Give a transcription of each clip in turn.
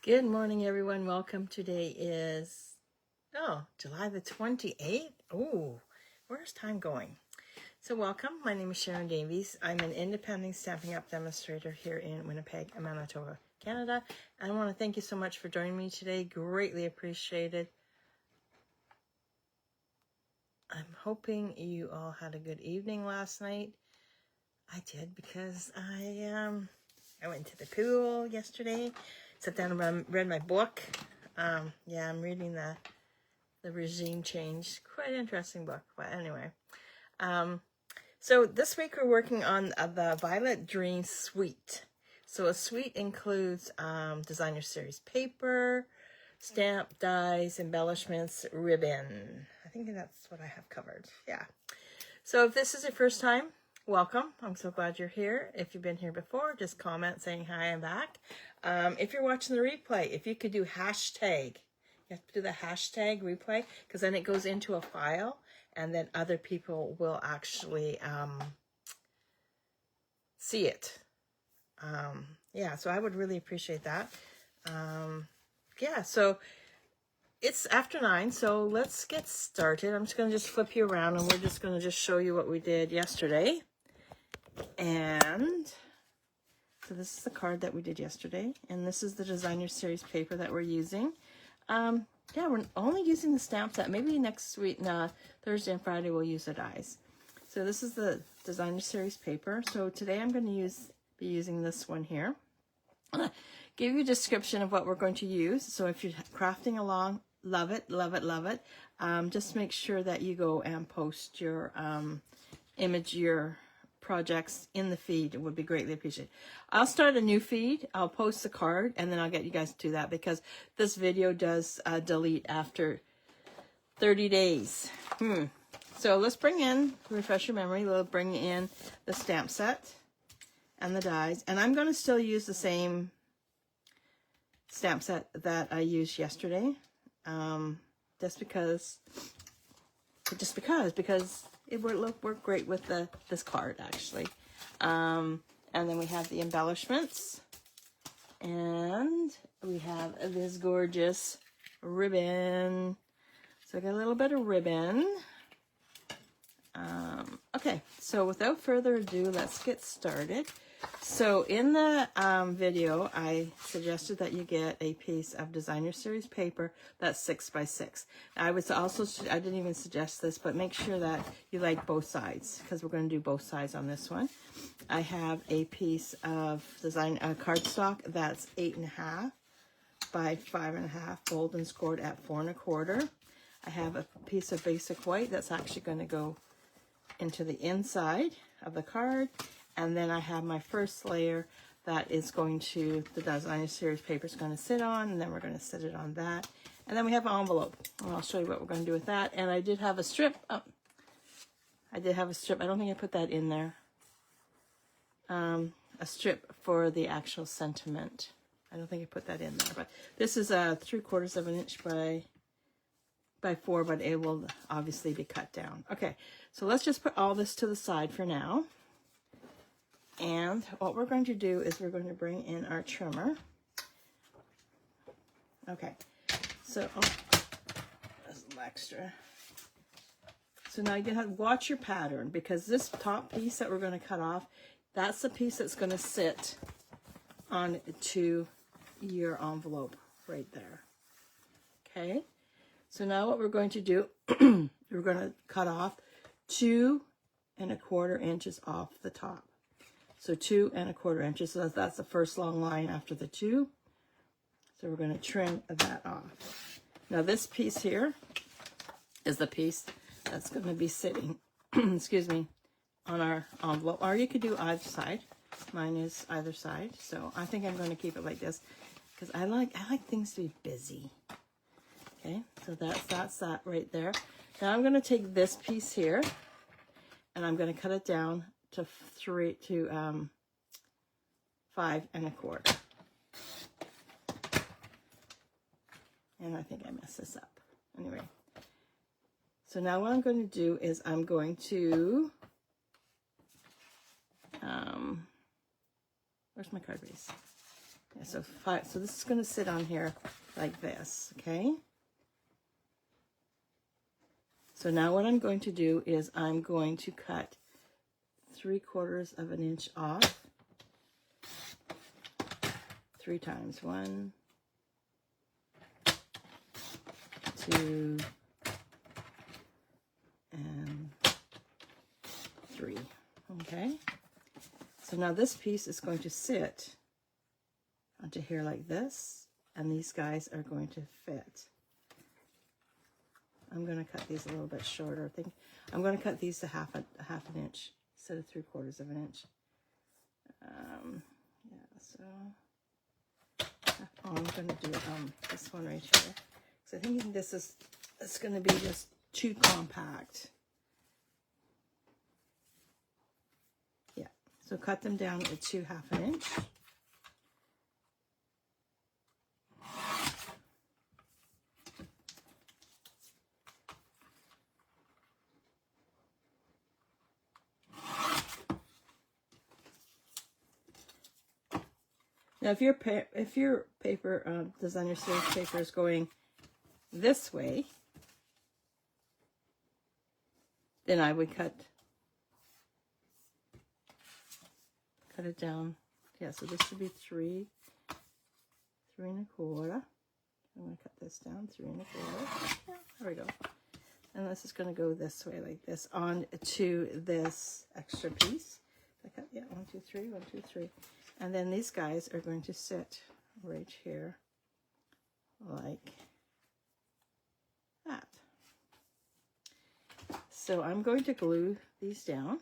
Good morning, everyone. Welcome. Today is, July the 28th. Oh, where's time going? So welcome. My name is Sharon Davies. I'm an independent Stampin' Up! Demonstrator here in Winnipeg, Manitoba, Canada. And I want to thank you so much for joining me today. Greatly appreciated. I'm hoping you all had a good evening last night. I did because I went to the pool yesterday. Sat down and read my book. I'm reading the Regime Change. Quite an interesting book, but anyway. So this week we're working on the Violet Dream Suite. So a suite includes designer series paper, stamp, dies, embellishments, ribbon. I think that's what I have covered. Yeah. So if this is your first time, welcome. I'm so glad you're here. If you've been here before, just comment saying hi, I'm back. If you're watching the replay, if you could do hashtag, you have to do the hashtag replay, because then it goes into a file and then other people will actually see it. So I would really appreciate that. So it's after 9, so let's get started. I'm just going to flip you around and we're just going to show you what we did yesterday. And so this is the card that we did yesterday, and this is the designer series paper that we're using. We're only using the stamp set. Maybe next week, Thursday and Friday, we'll use the dies. So this is the designer series paper. So today I'm going to be using this one here. Give you a description of what we're going to use. So if you're crafting along, love it, love it, love it. Just make sure that you go and post your image, your projects in the feed. It would be greatly appreciated. I'll start a new feed. I'll post the card and then I'll get you guys to do that, because this video does delete after 30 days. So let's refresh your memory, we'll bring in the stamp set and the dies. And I'm going to still use the same stamp set that I used yesterday. Because it would work great with this card, actually. And then we have the embellishments. And we have this gorgeous ribbon. So I got a little bit of ribbon. Okay, so without further ado, let's get started. So in the video, I suggested that you get a piece of designer series paper that's 6 by 6. I didn't even suggest this, but make sure that you like both sides, because we're going to do both sides on this one. I have a piece of cardstock that's 8.5 by 5.5, fold and scored at 4 1/4. I have a piece of basic white that's actually going to go into the inside of the card. And then I have my first layer that is the designer series paper is going to sit on, and then we're going to sit it on that. And then we have an envelope, and I'll show you what we're going to do with that. And I did have a strip. I don't think I put that in there. A strip for the actual sentiment. I don't think I put that in there, but this is a 3/4 of an inch by 4, but it will obviously be cut down. Okay, so let's just put all this to the side for now. And what we're going to do is we're going to bring in our trimmer. Okay, so there's a little extra. So now you have to watch your pattern, because this top piece that we're going to cut off, that's the piece that's going to sit onto your envelope right there. Okay, so now what we're going to do, we're going to cut off 2 1/4 inches off the top. So 2 1/4 inches, so that's the first long line after the 2. So we're going to trim that off. Now this piece here is the piece that's going to be sitting, excuse me, on our envelope. Or you could do either side. Mine is either side. So I think I'm going to keep it like this, because I like things to be busy. Okay, so that's that right there. Now I'm going to take this piece here, and I'm going to cut it down to 5 1/4. And I think I messed this up. Anyway, so now what I'm going to do is I'm going to, where's my card base? Yeah, so so this is going to sit on here like this, okay? So now what I'm going to do is I'm going to cut 3/4 of an inch off 3 times. 1, 2, and 3. Okay. So now this piece is going to sit onto here like this, and these guys are going to fit. I'm going to cut these a little bit shorter. I think I'm going to cut these to half an inch instead of 3/4 of an inch. Yeah, so I'm going to do this one right here. So I think this is going to be just too compact. Yeah, so cut them down to half an inch. Now, if your paper, designer series paper is going this way, then I would cut it down. Yeah, so this should be 3 3/4. I'm going to cut this down 3/4. Yeah, there we go. And this is going to go this way like this on to this extra piece. I cut, yeah, 1, 2, 3, 1, 2, 3. And then these guys are going to sit right here like that. So I'm going to glue these down.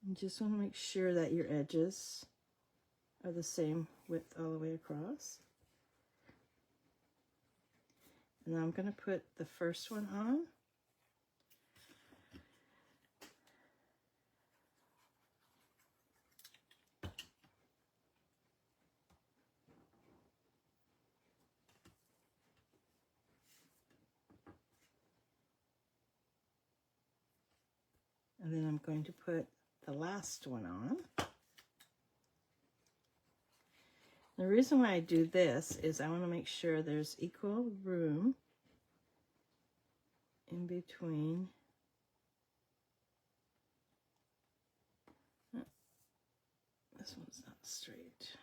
You just want to make sure that your edges are the same width all the way across. And I'm going to put the first one on. And then I'm going to put the last one on. The reason why I do this is I want to make sure there's equal room in between. Oh, this one's not straight.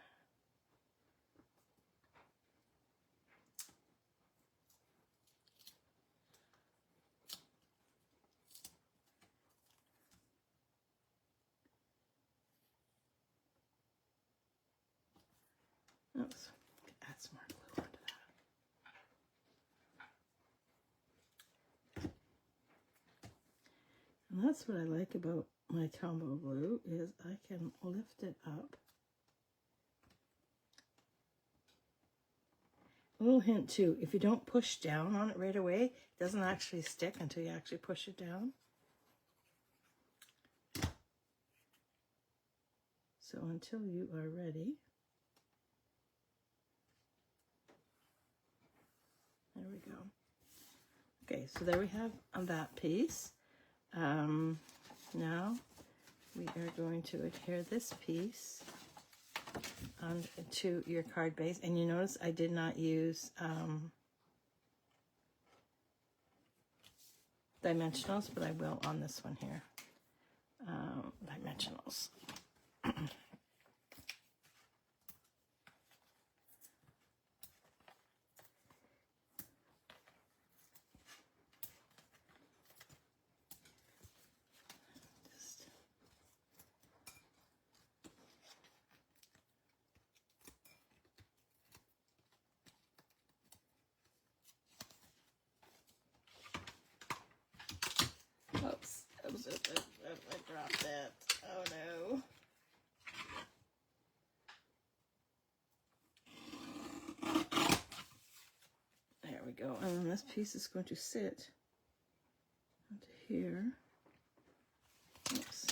Oops, add some more glue onto that. And that's what I like about my Tombow glue is I can lift it up. A little hint too, if you don't push down on it right away, it doesn't actually stick until you actually push it down. So until you are ready, there we go. Okay, so there we have on that piece. Now we are going to adhere this piece onto your card base. And you notice I did not use dimensionals, but I will on this one here. Dimensionals. Oops, I dropped that. Oh no. There we go. And then this piece is going to sit onto here. Oops.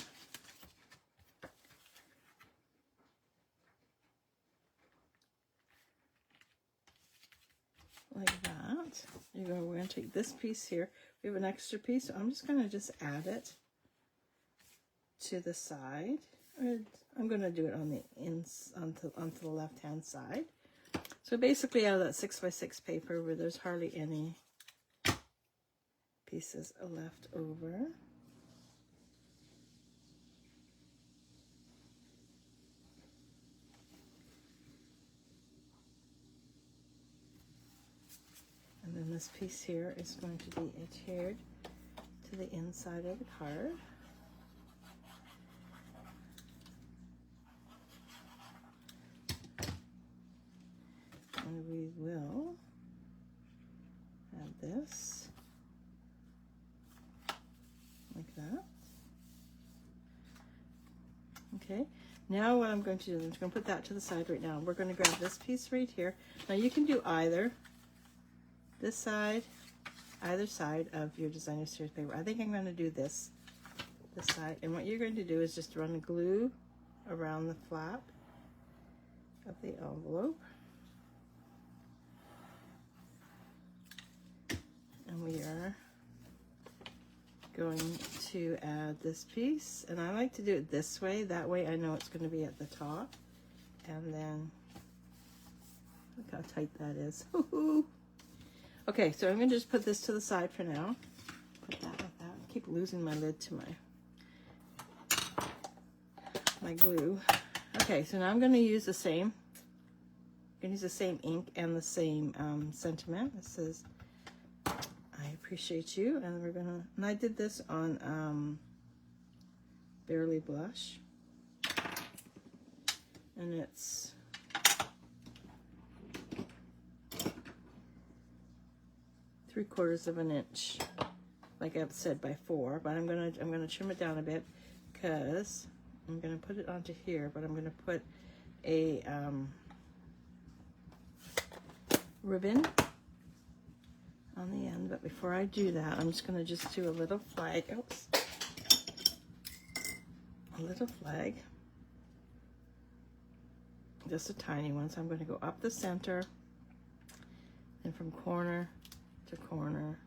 that. We're going to take this piece here. We have an extra piece, so I'm just going to just add it to the side. I'm going to do it on the onto the left hand side. So basically out of that 6x6 paper where there's hardly any pieces left over. And then this piece here is going to be adhered to the inside of the card. And we will add this like that. Okay, now what I'm going to do is I'm just going to put that to the side right now. We're going to grab this piece right here. Now you can do either this side, either side of your designer series paper. I think I'm going to do this side. And what you're going to do is just run glue around the flap of the envelope. And we are going to add this piece. And I like to do it this way. That way I know it's going to be at the top. And then, look how tight that is. Okay, so I'm going to just put this to the side for now. Put that like that. I keep losing my lid to my glue. Okay, so now I'm going to use the same. I'm going to use the same ink and the same sentiment. This says, "I appreciate you," and we're gonna. And I did this on Barely Blush, and it's 3/4 of an inch, like I've said by 4. But I'm gonna trim it down a bit because I'm gonna put it onto here. But I'm gonna put a ribbon on the end. But before I do that, I'm just gonna just do a little flag. Oops, a little flag, just a tiny one. So I'm going to go up the center and from corner to corner,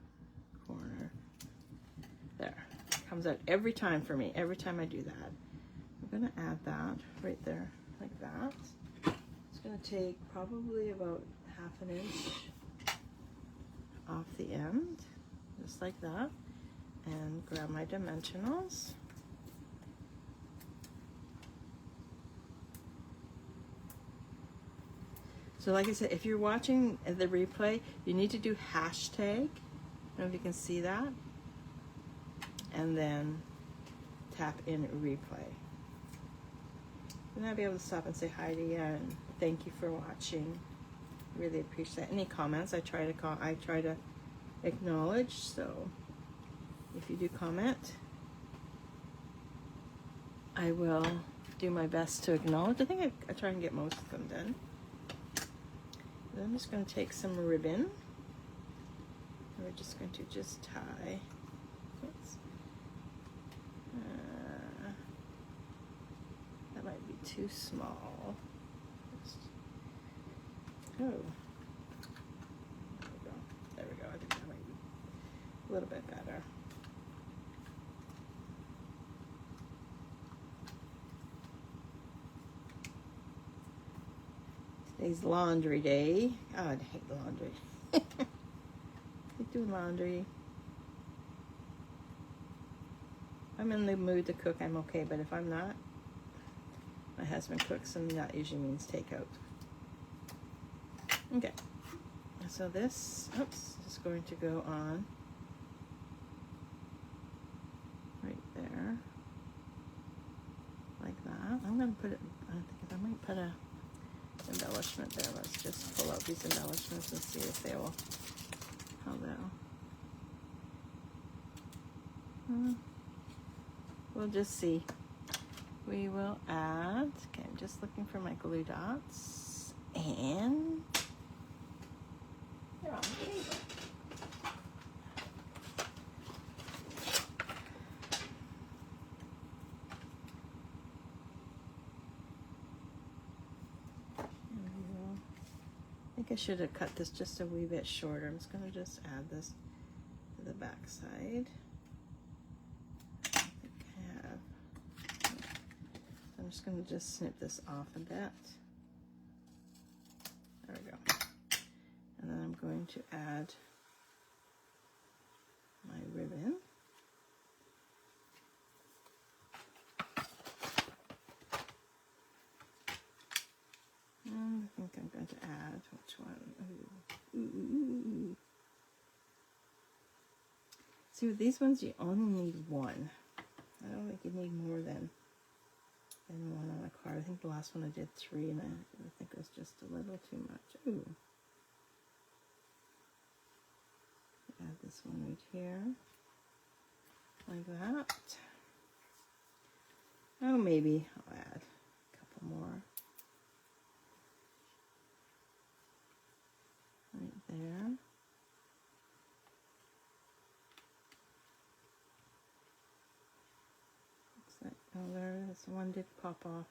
there. It comes out every time for me, every time I do that. I'm going to add that right there, like that. It's going to take probably about 1/2 inch off the end, just like that, and grab my dimensionals. So like I said, if you're watching the replay, you need to do hashtag. I don't know if you can see that. And then tap in replay. And I'll be able to stop and say hi to you and thank you for watching. Really appreciate any comments. I try to acknowledge. So if you do comment, I will do my best to acknowledge. I think I try and get most of them done. Then I'm just going to take some ribbon, and we're just going to just tie. Oops. That might be too small. Oh, there we go. I think that might be a little bit better. Today's laundry day. Oh, I hate laundry. I hate doing laundry. If I'm in the mood to cook, I'm okay, but if I'm not, my husband cooks, and that usually means takeout. Okay, so this, oops, is going to go on right there, like that. I'm going to put it, I think I might put a embellishment there. Let's just pull out these embellishments and see if they will, how they'll, we'll just see. We will add, okay, I'm just looking for my glue dots, and they're on the table. think I should have cut this just a wee bit shorter. I'm just going to just add this to the back side. I think I have. I'm just going to just snip this off a bit. There we go. And then I'm going to add my ribbon. And I think I'm going to add, which one? Ooh. See, with these ones, you only need one. I don't think you need more than one on a card. I think the last one I did 3, and I think it was just a little too much. Ooh. Add this one right here, like that. Oh, maybe I'll add a couple more. Right there. Looks like, oh, there it is. One did pop off.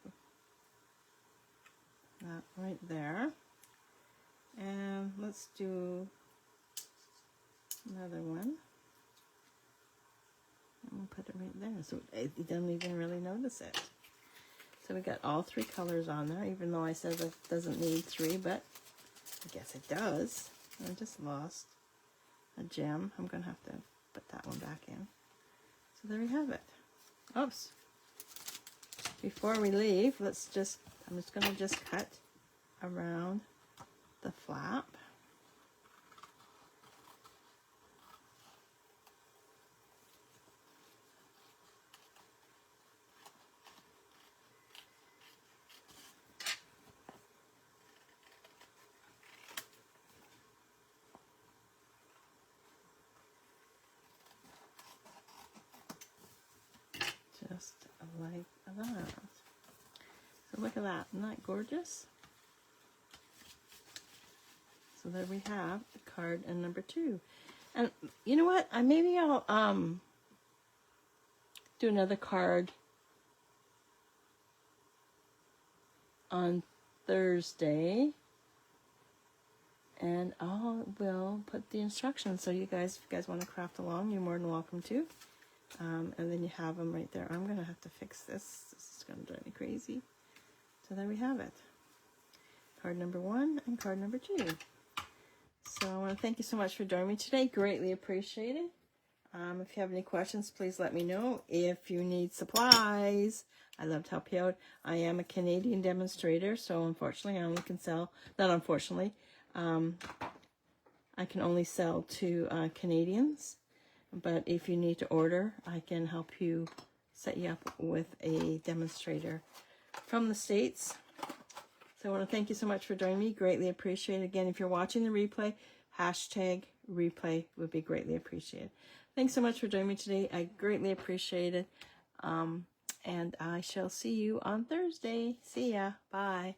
That right there. And let's do another one. And we'll put it right there, so you don't even really notice it. So we got all 3 colors on there, even though I said it doesn't need 3, but I guess it does. I just lost a gem. I'm going to have to put that one back in. So there we have it. Oops. Before we leave, I'm just going to just cut around the flap. Just like that. So look at that. Isn't that gorgeous? So there we have card and number 2. And you know what? Maybe I'll do another card on Thursday. And we'll put the instructions. So you guys, if you guys want to craft along, you're more than welcome to. And then you have them right there. I'm going to have to fix this. This is going to drive me crazy. So there we have it. Card number 1 and card number 2. So I want to thank you so much for joining me today. Greatly appreciate it. If you have any questions, please let me know. If you need supplies, I'd love to help you out. I am a Canadian demonstrator, so unfortunately I only can sell, not unfortunately, I can only sell to Canadians. But if you need to order, I can help you set you up with a demonstrator from the States. So I want to thank you so much for joining me. Greatly appreciate it. Again, if you're watching the replay, hashtag replay would be greatly appreciated. Thanks so much for joining me today. I greatly appreciate it. And I shall see you on Thursday. See ya. Bye.